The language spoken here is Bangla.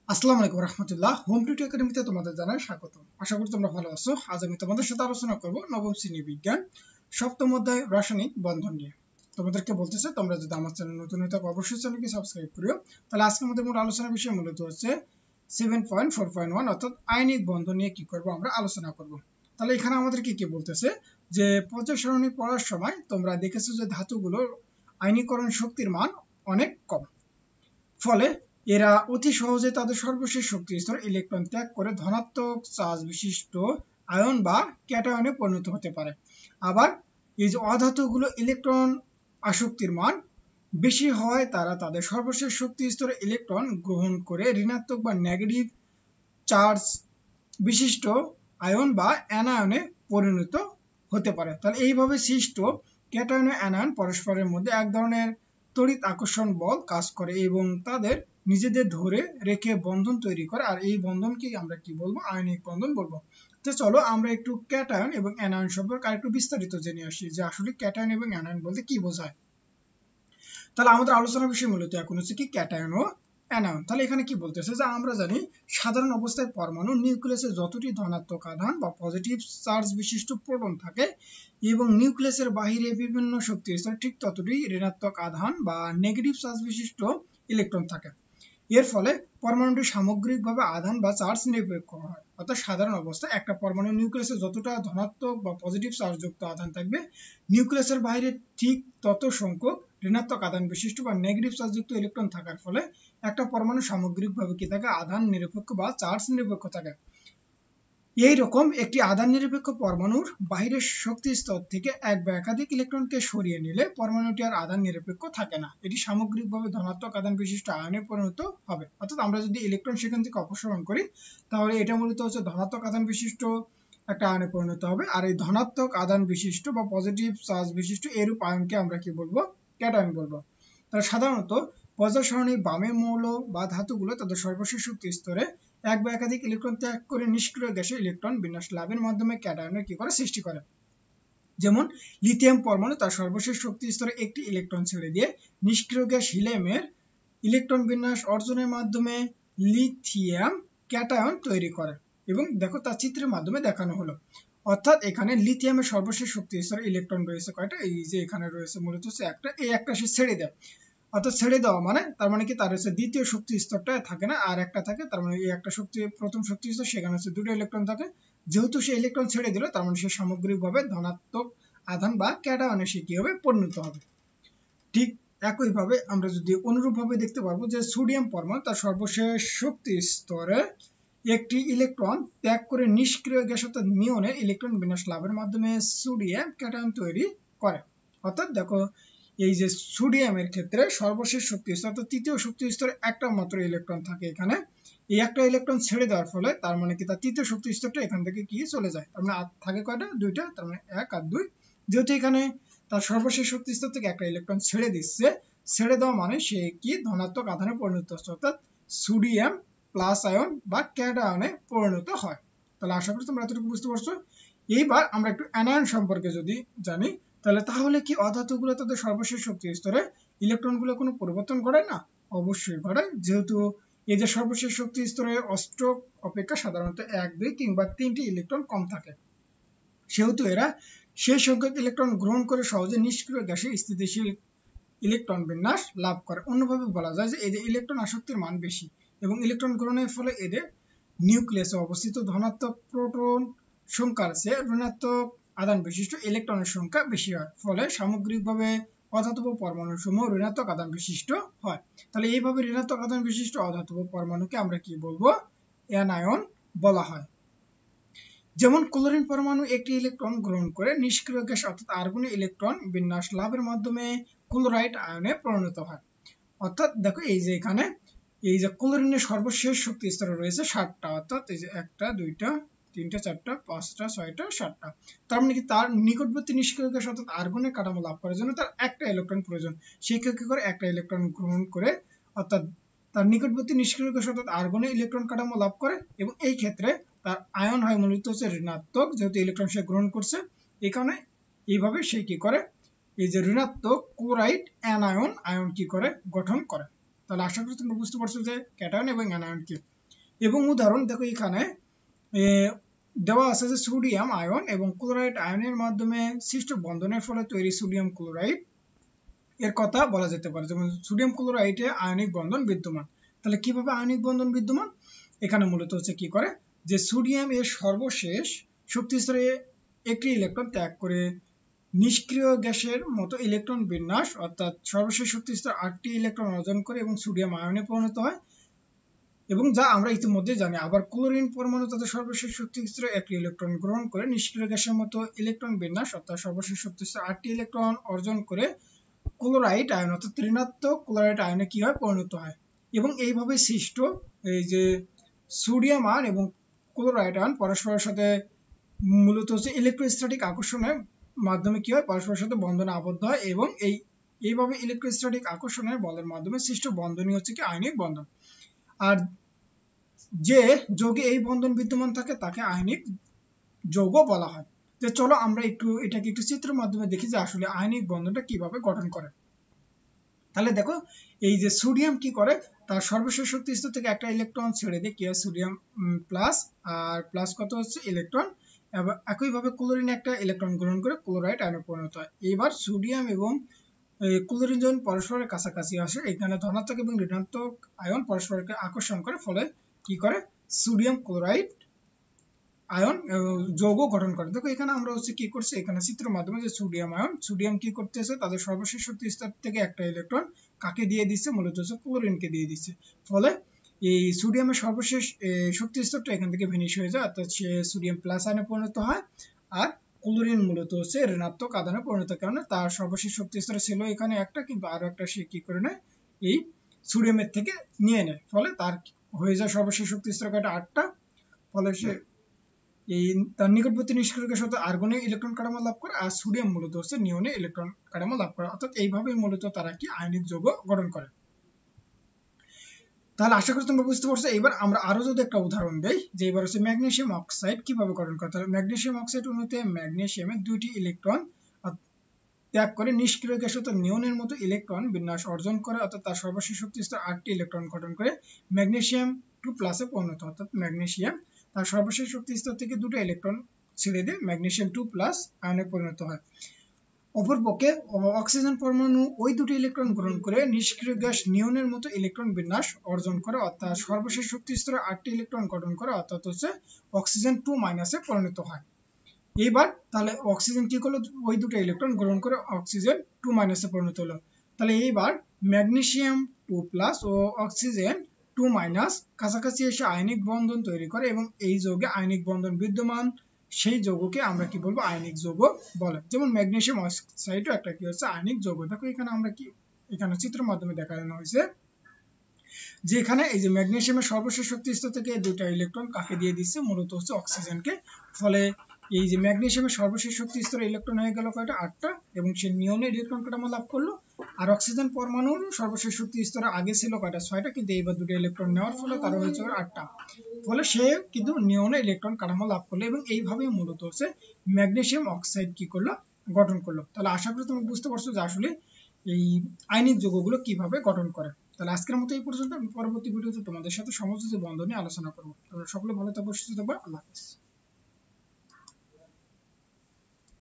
আসসালামু আলাইকুম রহমতুল্লাহ। হোম টিউটর একাডেমিতে তোমাদের জানাই স্বাগত। আশা করি তোমরা ভালো আছো। আজ আমি তোমাদের সাথে আলোচনা করব নবম শ্রেণী বিজ্ঞান সপ্তম অধ্যায় রাসায়নিক বন্ধন নিয়ে। তোমাদেরকে বলতেছে তোমরা যদি আমার চ্যানেল নতুন হয়ে থাকো অবশ্যই চ্যানেলকে সাবস্ক্রাইব করিও। তাহলে আজকে আমাদের মূল আলোচনার বিষয় মূলত হচ্ছে 7.4.1 অর্থাৎ আয়নিক বন্ধন নিয়ে কি করব আমরা আলোচনা করব। তাহলে এখানে আমাদেরকে কি বলতেছে যে পর্যায় সারণী পড়ার সময় তোমরা দেখেছো যে ধাতুগুলোর আয়নীকরণ শক্তির মান অনেক কম, ফলে এরা অতি সহজে তাদের সর্বশেষ শক্তি স্তর ইলেকট্রন ত্যাগ করে ধনাত্মক চার্জ বিশিষ্ট আয়ন বা ক্যাটায়নে পরিণত হতে পারে। আবার এই যে অধাতুগুলো ইলেকট্রন আসক্তির মান বেশি হওয়ায় তারা তাদের সর্বশেষ শক্তি স্তরে ইলেকট্রন গ্রহণ করে ঋণাত্মক বা নেগেটিভ চার্জ বিশিষ্ট আয়ন বা অ্যানায়নে পরিণত হতে পারে। তাহলে এইভাবে সৃষ্ট ক্যাটায়ন ও অ্যানায়ন পরস্পরের মধ্যে এক ধরনের তড়িৎ আকর্ষণ বল কাজ করে এবং তাদের নিজেদের ধরে রেখে বন্ধন তৈরি করে, আর এই বন্ধনকে আমরা কি বলবো? আয়নিক বন্ধন বলবো। তো চলো আমরা একটু ক্যাটায়ন এবং অ্যানায়ন সম্পর্কে আরেকটু বিস্তারিত জেনে আসি যে আসলে ক্যাটায়ন এবং অ্যানায়ন বলতে কি বোঝায়। তাহলে আমাদের আলোচনার বিষয় মূলত এখন হচ্ছে কি ক্যাটায়ন ও অ্যানায়ন। তাহলে এখানে কি বলতেছে যে আমরা জানি সাধারণ অবস্থায় পরমাণু নিউক্লিয়াসে যতটি ধনাত্মক আধান বা পজিটিভ চার্জ বিশিষ্ট প্রোটন থাকে এবং নিউক্লিয়াসের বাহিরে বিভিন্ন শক্তি স্তরে ঠিক ততটি ঋণাত্মক আধান বা নেগেটিভ চার্জ বিশিষ্ট ইলেকট্রন থাকে। এর ফলে পরমাণুটি সামগ্রিকভাবে আধান বা চার্জ নিরপেক্ষ হয়। অর্থাৎ সাধারণ অবস্থায় একটা পরমাণু নিউক্লিয়াসে যতটা ধনাত্মক বা পজিটিভ চার্জযুক্ত আধান থাকবে, নিউক্লিয়াসের বাইরে ঠিক তত সংখ্যক ঋণাত্মক আধান বিশিষ্ট বা নেগেটিভ চার্জযুক্ত ইলেকট্রন থাকার ফলে একটা পরমাণু সামগ্রিকভাবে কি থাকে? আধান নিরপেক্ষ বা চার্জ নিরপেক্ষ থাকে। এই রকম একটি আধান নিরপেক্ষ পরমাণুর বাহিরের শক্তি স্তর থেকে এক বা একাধিক ইলেকট্রনকে সরিয়ে নিলে পরমাণুটি আর আধান নিরপেক্ষ থাকে না, এটি সামগ্রিকভাবে ধনাত্মক আধান বিশিষ্ট আয়নে পরিণত হবে। অর্থাৎ আমরা যদি ইলেকট্রন সেখান থেকে অপসারণ করি তাহলে এটা মূলত হচ্ছে ধনাত্মক আধান বিশিষ্ট একটা আয়নে পরিণত হবে, আর এই ধনাত্মক আধান বিশিষ্ট বা পজিটিভ চার্জ বিশিষ্ট এরূপ আয়নকে আমরা কি বলবো? ক্যাটায়ন বলবো। তাহলে সাধারণত পর্যায় সারণীর বামে মৌল বা ধাতুগুলো তাদের সর্বশেষ শক্তি স্তরে এক বা একাধিক ইলেকট্রন ত্যাগ করে নিষ্ক্রিয় গ্যাসে ইলেকট্রন বিন্যাস লাভের মাধ্যমে ক্যাটায়নের কি করে? সৃষ্টি করে। যেমন লিথিয়াম পরমাণু তার সর্বশেষ শক্তি স্তরে একটি ইলেকট্রন ছেড়ে দিয়ে নিষ্ক্রিয় গ্যাস হিলিয়ামের ইলেকট্রন বিন্যাস অর্জনের মাধ্যমে লিথিয়াম ক্যাটায়ন তৈরি করে, এবং দেখো তার চিত্রের মাধ্যমে দেখানো হলো। অর্থাৎ এখানে লিথিয়ামের সর্বশেষ শক্তি স্তরে ইলেকট্রন রয়েছে কয়টা? এই যে এখানে রয়েছে মূলত হচ্ছে একটা, এই একটা সে ছেড়ে দেয়। অর্থাৎ ছেড়ে দেওয়া মানে তার মানে কি তার হচ্ছে দ্বিতীয় শক্তি স্তরটা থাকে না, আর একটা থাকে, তার মানে এই একটা শক্তি প্রথম শক্তি স্তর সেখানে হচ্ছে দুটো ইলেকট্রন থাকে। যেহেতু সে ইলেকট্রন ছেড়ে দিল তার মানে সে সামগ্রিকভাবে ধনাত্মক আধান বা ক্যাটায়নে সে কি হবে? পরিণত হবে। ঠিক একইভাবে আমরা যদি অনুরূপভাবে দেখতে পারবো যে সোডিয়াম পরমাণু তার সর্বশেষ শক্তি স্তরে একটি ইলেকট্রন ত্যাগ করে নিষ্ক্রিয় গ্যাস অর্থাৎ নিয়নের ইলেকট্রন বিন্যাস লাভের মাধ্যমে সোডিয়াম ক্যাটায়ন তৈরি করে। অর্থাৎ দেখো এই যে সোডিয়ামের ক্ষেত্রে সর্বশেষ শক্তি স্তর অর্থাৎ তৃতীয় শক্তি স্তরে একটা মাত্র ইলেকট্রন থাকে এখানে, এই একটা ইলেকট্রন ছেড়ে দেওয়ার ফলে তার মানে কি তার তৃতীয় শক্তি স্তরটা এখান থেকে কি চলে যায়, তার মানে থাকে কয়টা? দুইটা, তার মানে এক আর দুই। যেহেতু এখানে তার সর্বশেষ শক্তি স্তর থেকে একটা ইলেকট্রন ছেড়ে দিচ্ছে, ছেড়ে দেওয়া মানে সে কি ধনাত্মক আধানে পরিণত হচ্ছে, অর্থাৎ সোডিয়াম প্লাস আয়ন বা ক্যাটায়নে পরিণত হয়। তাহলে আশা করি তোমরা এতটুকু বুঝতে পারছো। এইবার আমরা একটু অ্যানায়ন সম্পর্কে যদি জানি তাহলে কি অধাতুগুলো তাদের সর্বশেষ শক্তি স্তরে ইলেকট্রনগুলো কোনো পরিবর্তন করে না? অবশ্যই করে। যেহেতু এই যে সর্বশেষ শক্তি স্তরে অষ্টক অপেক্ষা সাধারণত এক, দুই কিংবা তিনটি ইলেকট্রন কম থাকে, সেহেতু এরা সেই সংখ্যক ইলেকট্রন গ্রহণ করে সহজে নিষ্ক্রিয় গ্যাসে স্থিতিশীল ইলেকট্রন বিন্যাস লাভ করে। অন্যভাবে বলা যায় যে এদের ইলেকট্রন আসক্তির মান বেশি এবং ইলেকট্রন গ্রহণের ফলে এদের নিউক্লিয়াসে অবস্থিত ধনাত্মক প্রোটন সংখ্যার চেয়ে ঋণাত্মক আধান বিশিষ্ট ইলেকট্রনের সংখ্যা বেশি হয়, ফলে সামগ্রিকভাবে অধাতব পরমাণু সমূহ ঋণাত্মক আধান বিশিষ্ট হয়। তাহলে এইভাবে ঋণাত্মক আধান বিশিষ্ট অধাতব পরমাণুকে আমরা কি বলবো? অ্যানায়ন বলা হয়। যেমন ক্লোরিন পরমাণু একটি ইলেকট্রন গ্রহণ করে নিষ্ক্রিয় গ্যাস অর্থাৎ আর্গনে ইলেকট্রন বিন্যাস লাভের মাধ্যমে ক্লোরাইড আয়নে পরিণত হয়। অর্থাৎ দেখো এই যে এখানে এই যে ক্লোরিনের সর্বশেষ শক্তি স্তর রয়েছে 7টা, অর্থাৎ এই যে 1টা 2টা 3টা 4টা 5টা 6টা 7টা, তার মানে কি তার নিকটবর্তী নিষ্ক্রিয় গ্যাস অর্থাৎ আর্গনের কাঠামো লাভ করার জন্য তার একটা ইলেকট্রন প্রয়োজন। সেই কি করে? একটা ইলেকট্রন গ্রহণ করে, অর্থাৎ তার নিকটবর্তী নিষ্ক্রিয় গ্যাস অর্থাৎ আর্গনে ইলেকট্রন কাঠামো লাভ করে, এবং এই ক্ষেত্রে তার আয়ন হয় মূলত হচ্ছে ঋণাত্মক, যেহেতু ইলেকট্রন সে গ্রহণ করছে। এই কারণে এইভাবে সে কি করে? এই যে ঋণাত্মক ক্লোরাইড অ্যানায়ন আয়ন কি করে? গঠন করে। তাহলে আশা করি তোমরা বুঝতে পারছো যে ক্যাটায়ন এবং অ্যানায়ন কি। এবং উদাহরণ দেখো এখানে দেওয়া আছে যে সোডিয়াম আয়ন এবং ক্লোরাইড আয়নের মাধ্যমে সৃষ্ট বন্ধনের ফলে তৈরি সোডিয়াম ক্লোরাইড এর কথা বলা যেতে পারে। যেমন সোডিয়াম ক্লোরাইডে আয়নিক বন্ধন বিদ্যমান। তাহলে কিভাবে আয়নিক বন্ধন বিদ্যমান? এখানে মূলত হচ্ছে কি করে যে সোডিয়াম এর সর্বশেষ শক্তি স্তরে একটি ইলেকট্রন ত্যাগ করে নিষ্ক্রিয় গ্যাসের মতো ইলেকট্রন বিন্যাস অর্থাৎ সর্বশেষ শক্তি স্তর 8টি ইলেকট্রন অর্জন করে এবং সোডিয়াম আয়নে পরিণত হয়, এবং যা আমরা ইতিমধ্যে জানি। আবার ক্লোরিন পরমাণু তাদের সর্বশেষ শক্তি স্তরে একটি ইলেকট্রন গ্রহণ করে নিষ্ক্রিয় গ্যাসের মতো ইলেকট্রন বিন্যাস অর্থাৎ সর্বশেষ শক্তি স্তরে 8টি ইলেকট্রন অর্জন করে ক্লোরাইড আয়ন অর্থাৎ ঋণাত্মক ক্লোরাইড আয়নে কি হয় পরিণত হয়। এবং এইভাবে সৃষ্ট এই যে সোডিয়াম আয়ন এবং ক্লোরাইড আয়ন পরস্পরের সাথে মূলত হচ্ছে ইলেকট্রোস্ট্যাটিক আকর্ষণের মাধ্যমে কি হয় পরস্পরের সাথে বন্ধনে আবদ্ধ হয়, এবং এইভাবে ইলেকট্রোস্ট্যাটিক আকর্ষণের বলের মাধ্যমে সৃষ্ট বন্ধনই হচ্ছে কি আয়নিক বন্ধন। আর যে যৌগে এই বন্ধন বিদ্যমান থাকে তাকে আয়নিক যৌগ বলা হয়। তো চলো আমরা এটাকে একটু চিত্রের মাধ্যমে দেখি যে আসলে আয়নিক বন্ধনটা কিভাবে গঠন করে। তাহলে দেখো এই যে সোডিয়াম কি করে, তার সর্বশেষ শক্তি স্তর থেকে একটা ইলেকট্রন ছেড়ে দিয়ে কি হয় সোডিয়াম প্লাস, আর প্লাস কত হচ্ছে ইলেকট্রন, এবং একইভাবে ক্লোরিন একটা ইলেকট্রন গ্রহণ করে ক্লোরাইড আয়নে পরিণত হয়। এবার সোডিয়াম এবং ক্লোরিন যখন পরস্পরের কাছাকাছি আসে এখানে ধনাত্মক এবং ঋণাত্মক আয়ন পরস্পরকে আকর্ষণ করে, ফলে কি করে সোডিয়াম ক্লোরাইড আয়ন যৌগ গঠন করে। দেখো এখানে আমরা হচ্ছে কি করছি, এখানে চিত্রের মাধ্যমে যে সোডিয়াম আয়ন, সোডিয়াম কি করতেছে তাদের সর্বশেষ শক্তি স্তর থেকে একটা ইলেকট্রন কাকে দিয়ে দিচ্ছে, মূলত হচ্ছে ক্লোরিনকে দিয়ে দিচ্ছে। ফলে এই সোডিয়ামের সর্বশেষ শক্তি স্তরটা এখান থেকে ভেনিশ হয়ে যায়, অর্থাৎ সে সোডিয়াম প্লাস আয়নে পরিণত হয়। আর ক্লোরিন মূলত হচ্ছে ঋণাত্মক আধানে পরিণত, কারণে তার সর্বশেষ শক্তি স্তর ছিল এখানে একটা, কিন্তু আরো একটা সে কি করে নেয় এই সোডিয়ামের থেকে নিয়ে নেয়, ফলে তার হয়ে যায় সর্বশেষ শক্তি স্তর কয়টা 8টা। ফলে সে এই তার নিকটবর্তী নিষ্ক্রিয় গ্যাস হতে আর্গনে ইলেকট্রন কাঠামো লাভ করে, আর সোডিয়াম মূলত হচ্ছে নিয়নে ইলেকট্রন কাঠামো লাভ করে, অর্থাৎ এইভাবেই মূলত তারা কি আয়নিক যৌগ গঠন করে। তাহলে আশা করি তোমরা বুঝতে পারছো। এবার আমরা আরো যদি একটা উদাহরণ দেই, যে এবার হচ্ছে ম্যাগনেসিয়াম অক্সাইড কিভাবে গঠন করে। তাহলে ম্যাগনেসিয়াম অক্সাইড অণুতে ম্যাগনেসিয়ামের 2টি ইলেকট্রন ত্যাগ করে নিষ্ক্রিয় গ্যাস অর্থাৎ নিয়নের মতো ইলেকট্রন বিন্যাস অর্জন করে, অর্থাৎ তার সর্বশেষ শক্তি স্তর 8টি ইলেকট্রন গঠন করে ম্যাগনেসিয়াম 2 প্লাসে পরিণত, অর্থাৎ ম্যাগনেসিয়াম তার সর্বশেষ শক্তি স্তর থেকে 2টা ইলেকট্রন ছেড়ে দিয়ে ম্যাগনেসিয়াম 2 প্লাস আয়নে পরিণত হয়। অপরপক্ষে অক্সিজেন পরমাণু ওই 2টি ইলেকট্রন গ্রহণ করে নিষ্ক্রিয় গ্যাস নিয়নের মতো ইলেকট্রন বিন্যাস অর্জন করে, অর্থাৎ সর্বশেষ শক্তি স্তরে 8টি ইলেকট্রন গঠন করে, অর্থাৎ হচ্ছে অক্সিজেন 2 মাইনাসে পরিণত হয়। এইবার তাহলে অক্সিজেন কি করলো, ওই 2টা ইলেকট্রন গ্রহণ করে অক্সিজেন 2 মাইনাসে পরিণত হলো। তাহলে এইবার ম্যাগনেসিয়াম 2 প্লাস ও অক্সিজেন 2 মাইনাস কাছাকাছি এসে আয়নিক বন্ধন তৈরি করে, এবং এই যৌগে আয়নিক বন্ধন বিদ্যমান সেই যৌগকে আমরা কি বলবো আয়নিক যৌগ বলে। যেমন ম্যাগনেসিয়াম অক্সাইডও একটা কি হচ্ছে আয়নিক যৌগ। দেখো এখানে আমরা কি এখানে চিত্রের মাধ্যমে দেখানো হয়েছে যে এখানে এই যে ম্যাগনেসিয়ামের সর্বশেষ শক্তি স্তর থেকে 2টা ইলেকট্রন কাকে দিয়ে দিচ্ছে, মূলত হচ্ছে অক্সিজেনকে। ফলে এই যে ম্যাগনেসিয়ামের সর্বশেষ শক্তি স্তরে ইলেকট্রন হয়ে গেল কয়টা 8টা, এবং সে নিয়নের ইলেকট্রন কাঠামো লাভ করলো। আর অক্সিজেন পরমাণুর সর্বশেষ শক্তি স্তরে আগে ছিল কয়টা 6টা, কিন্তু এইবার 2টা ইলেকট্রন নেওয়ার ফলে তার হয়েছে 8টা। ফলে সে কিন্তু নিয়নের ইলেকট্রন কাঠামো লাভ করলো, এবং এইভাবেই মূলত হচ্ছে ম্যাগনেসিয়াম অক্সাইড কি করলো গঠন করলো। তাহলে আশা করি তুমি বুঝতে পারছো যে আসলে এই আয়নিক যৌগগুলো কিভাবে গঠন করে। তাহলে আজকের মতো এই পর্যন্ত। আমি পরবর্তী ভিডিওতে তোমাদের সাথে সমযোজী বন্ধন নিয়ে আলোচনা করবো। তোমরা সকলে ভালো থাকো, সুস্থ থাকবে। আল্লাহ হাফেজ।